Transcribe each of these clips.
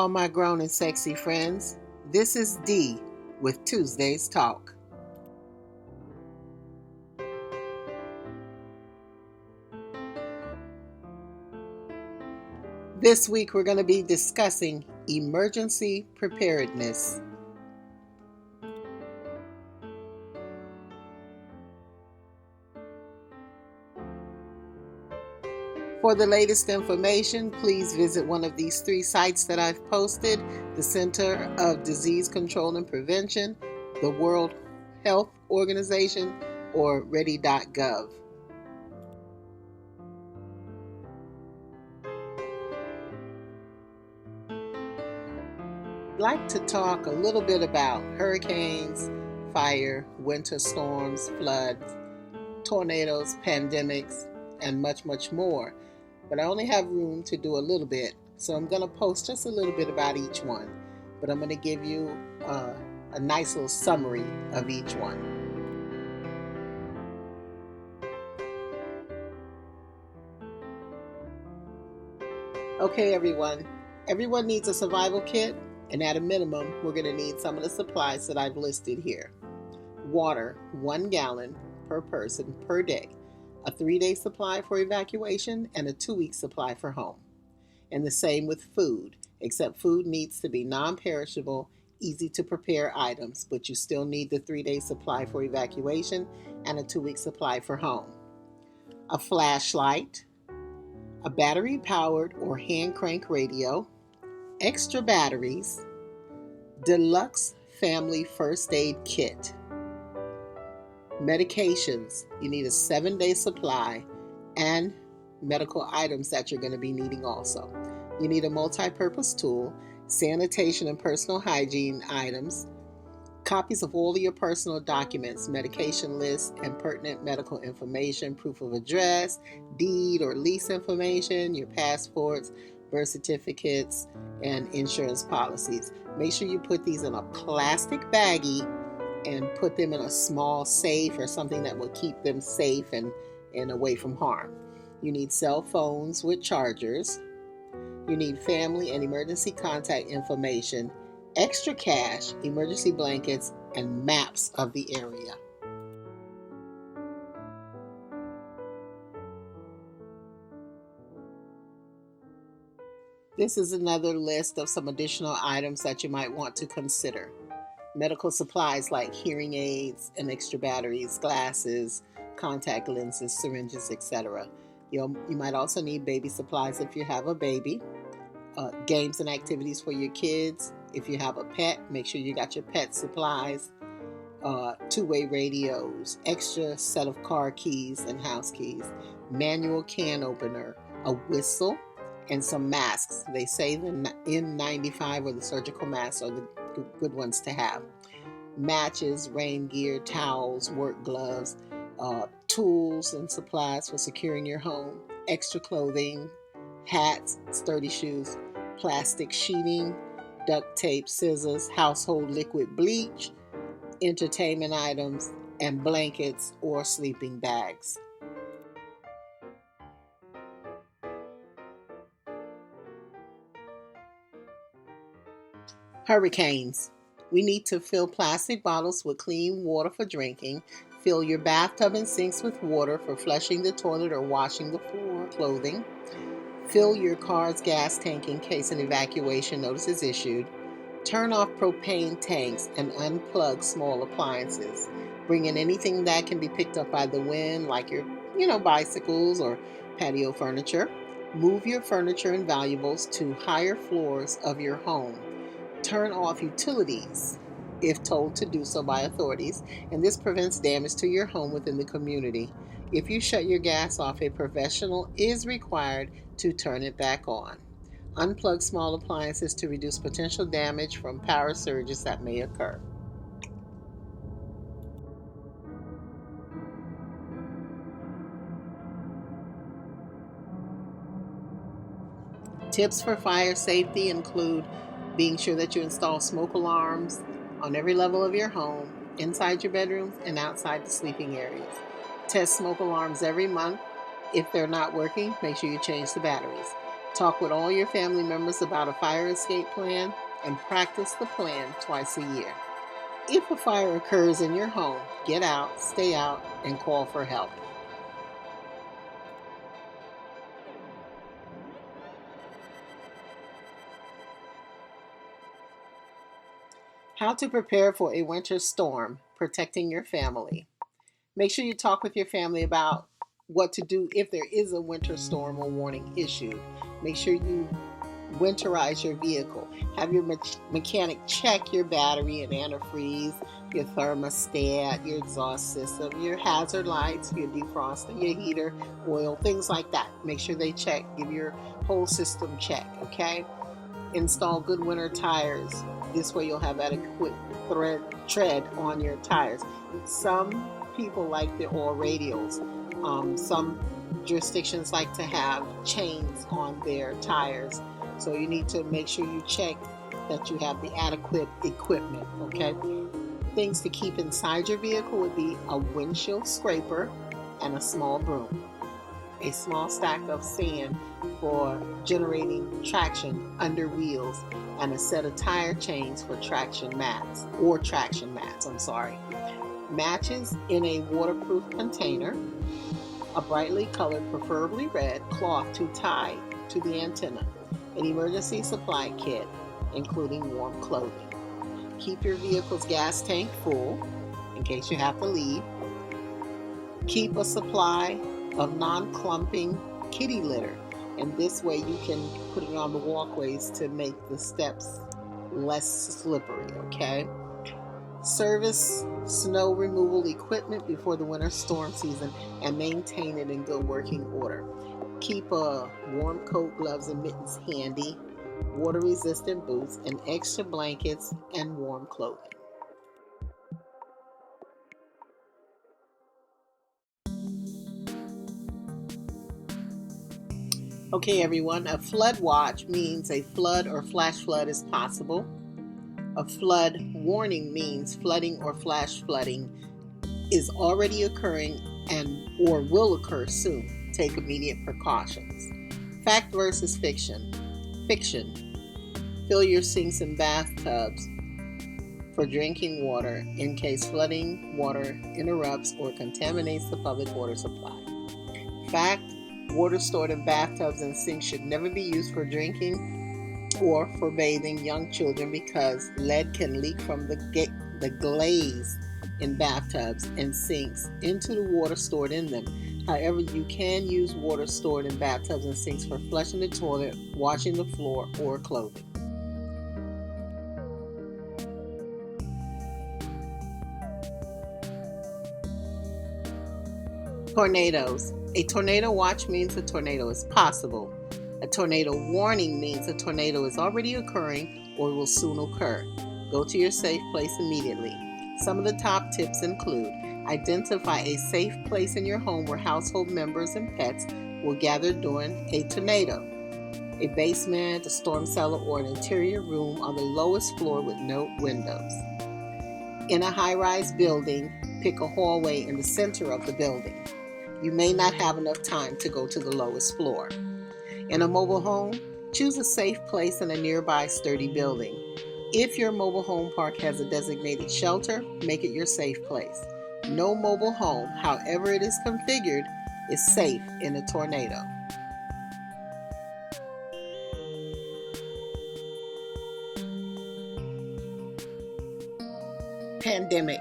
all my grown and sexy friends. This is Dee with Tuesday's Talk. This week we're going to be discussing emergency preparedness. For the latest information, please visit one of these 3 sites that I've posted: the Center of Disease Control and Prevention, the World Health Organization, or ready.gov. I'd like to talk a little bit about hurricanes, fire, winter storms, floods, tornadoes, pandemics, and much, much more. But I only have room to do a little bit, so I'm going to post just a little bit about each one. But I'm going to give you a nice little summary of each one. Okay, everyone. Everyone needs a survival kit, and at a minimum, we're going to need some of the supplies that I've listed here. Water, 1 gallon per person per day. A 3-day supply for evacuation and a 2-week supply for home. And the same with food, except food needs to be non-perishable, easy to prepare items, but you still need the 3-day supply for evacuation and a 2-week supply for home. A flashlight, a battery-powered or hand crank radio, extra batteries, deluxe family first aid kit. Medications, you need a 7-day supply, and medical items that you're going to be needing also. You need a multi-purpose tool, sanitation and personal hygiene items, copies of all of your personal documents, medication lists, and pertinent medical information, proof of address, deed or lease information, your passports, birth certificates, and insurance policies. Make sure you put these in a plastic baggie and put them in a small safe or something that will keep them safe and away from harm. You need cell phones with chargers. You need family and emergency contact information, extra cash, emergency blankets, and maps of the area. This is another list of some additional items that you might want to consider. Medical supplies like hearing aids and extra batteries, glasses, contact lenses, syringes, etc. You might also need baby supplies if you have a baby. Games and activities for your kids. If you have a pet, make sure you got your pet supplies. 2-way radios, extra set of car keys and house keys, manual can opener, a whistle, and some masks. They say the N95 or the surgical masks are the good ones to have. Matches, rain gear, towels, work gloves, tools and supplies for securing your home, extra clothing, hats, sturdy shoes, plastic sheeting, duct tape, scissors, household liquid bleach, entertainment items, and blankets or sleeping bags. Hurricanes. We need to fill plastic bottles with clean water for drinking. Fill your bathtub and sinks with water for flushing the toilet or washing the floor or clothing. Fill your car's gas tank in case an evacuation notice is issued. Turn off propane tanks and unplug small appliances. Bring in anything that can be picked up by the wind, like your, bicycles or patio furniture. Move your furniture and valuables to higher floors of your home. Turn off utilities if told to do so by authorities, and this prevents damage to your home within the community. If you shut your gas off, a professional is required to turn it back on. Unplug small appliances to reduce potential damage from power surges that may occur. Tips for fire safety include being sure that you install smoke alarms on every level of your home, inside your bedrooms and outside the sleeping areas. Test smoke alarms every month. If they're not working, make sure you change the batteries. Talk with all your family members about a fire escape plan and practice the plan twice a year. If a fire occurs in your home, get out, stay out, and call for help. How to prepare for a winter storm, protecting your family. Make sure you talk with your family about what to do if there is a winter storm or warning issued. Make sure you winterize your vehicle. Have your mechanic check your battery and antifreeze, your thermostat, your exhaust system, your hazard lights, your defroster, your heater, oil, things like that. Make sure they check. Give your whole system check, okay? Install good winter tires. This way you'll have adequate tread on your tires. Some people like the oil radials. Some jurisdictions like to have chains on their tires. So you need to make sure you check that you have the adequate equipment, okay? Things to keep inside your vehicle would be a windshield scraper and a small broom. A small stack of sand for generating traction under wheels, and a set of tire chains for traction mats, matches in a waterproof container, a brightly colored, preferably red, cloth to tie to the antenna, an emergency supply kit, including warm clothing. Keep your vehicle's gas tank full in case you have to leave. Keep a supply of non-clumping kitty litter, and this way you can put it on the walkways to make the steps less slippery, okay? Service snow removal equipment before the winter storm season and maintain it in good working order. Keep a warm coat, gloves, and mittens handy, water-resistant boots, and extra blankets and warm clothing. Okay, everyone, a flood watch means a flood or flash flood is possible. A flood warning means flooding or flash flooding is already occurring and or will occur soon. Take immediate precautions. Fact versus fiction. Fiction. Fill your sinks and bathtubs for drinking water in case flooding water interrupts or contaminates the public water supply. Fact. Water stored in bathtubs and sinks should never be used for drinking or for bathing young children because lead can leak from the glaze in bathtubs and sinks into the water stored in them. However, you can use water stored in bathtubs and sinks for flushing the toilet, washing the floor, or clothing. Tornadoes. A tornado watch means a tornado is possible. A tornado warning means a tornado is already occurring or will soon occur. Go to your safe place immediately. Some of the top tips include: identify a safe place in your home where household members and pets will gather during a tornado. A basement, a storm cellar, or an interior room on the lowest floor with no windows. In a high-rise building, pick a hallway in the center of the building. You may not have enough time to go to the lowest floor. In a mobile home, choose a safe place in a nearby sturdy building. If your mobile home park has a designated shelter, make it your safe place. No mobile home, however it is configured, is safe in a tornado. Pandemic.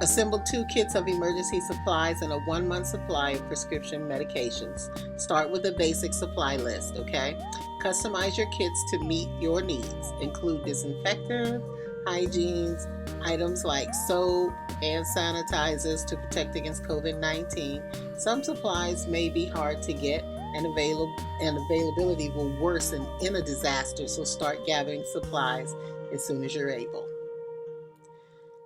Assemble 2 kits of emergency supplies and a 1-month supply of prescription medications. Start with a basic supply list, okay? Customize your kits to meet your needs. Include disinfectant, hygiene, items like soap, and sanitizers to protect against COVID-19. Some supplies may be hard to get and availability will worsen in a disaster, so start gathering supplies as soon as you're able.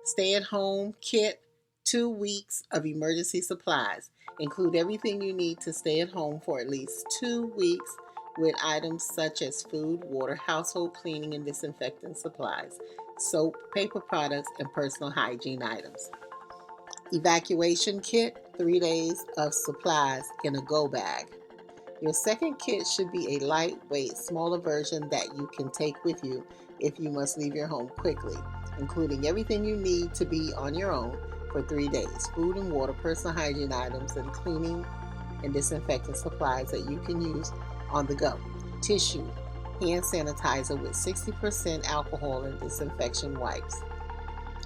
Stay at home kit, 2 weeks of emergency supplies. Include everything you need to stay at home for at least 2 weeks with items such as food, water, household cleaning and disinfectant supplies, soap, paper products, and personal hygiene items. Evacuation kit, 3 days of supplies in a go bag. Your second kit should be a lightweight, smaller version that you can take with you if you must leave your home quickly, including everything you need to be on your own for 3 days: food and water, personal hygiene items, and cleaning and disinfecting supplies that you can use on the go. Tissue, hand sanitizer with 60% alcohol, and disinfection wipes.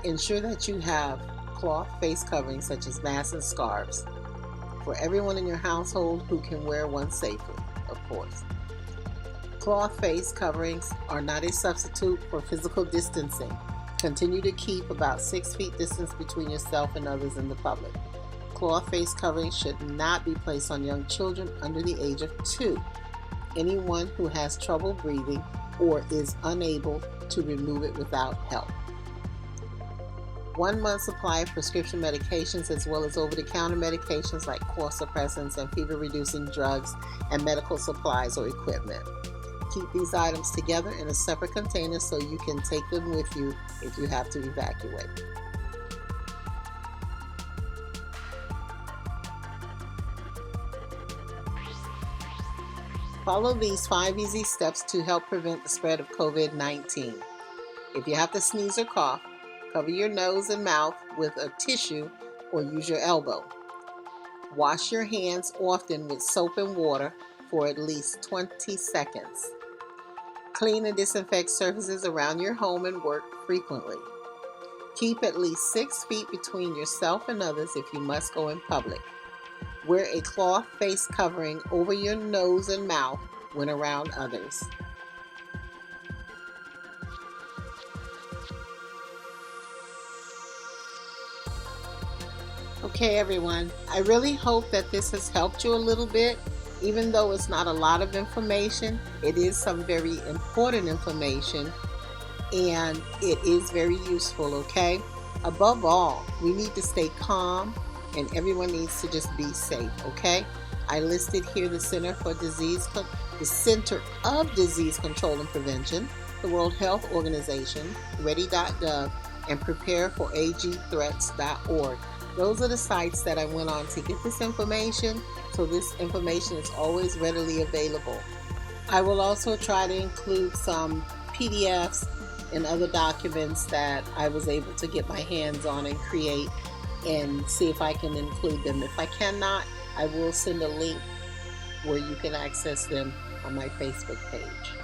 Ensure that you have cloth face coverings such as masks and scarves for everyone in your household who can wear one safely, of course. Cloth face coverings are not a substitute for physical distancing. Continue to keep about 6 feet distance between yourself and others in the public. Cloth face coverings should not be placed on young children under the age of 2. Anyone who has trouble breathing or is unable to remove it without help. 1 month supply of prescription medications as well as over-the-counter medications like cough suppressants and fever-reducing drugs and medical supplies or equipment. Keep these items together in a separate container so you can take them with you if you have to evacuate. Follow these 5 easy steps to help prevent the spread of COVID-19. If you have to sneeze or cough, cover your nose and mouth with a tissue or use your elbow. Wash your hands often with soap and water for at least 20 seconds. Clean and disinfect surfaces around your home and work frequently. Keep at least 6 feet between yourself and others if you must go in public. Wear a cloth face covering over your nose and mouth when around others. Okay, everyone, I really hope that this has helped you a little bit. Even though it's not a lot of information, it is some very important information and it is very useful, okay? Above all, we need to stay calm and everyone needs to just be safe, okay? I listed here the Center of Disease Control and Prevention, the World Health Organization, ready.gov, and prepareforagthreats.org. Those are the sites that I went on to get this information, so this information is always readily available. I will also try to include some PDFs and other documents that I was able to get my hands on and create and see if I can include them. If I cannot, I will send a link where you can access them on my Facebook page.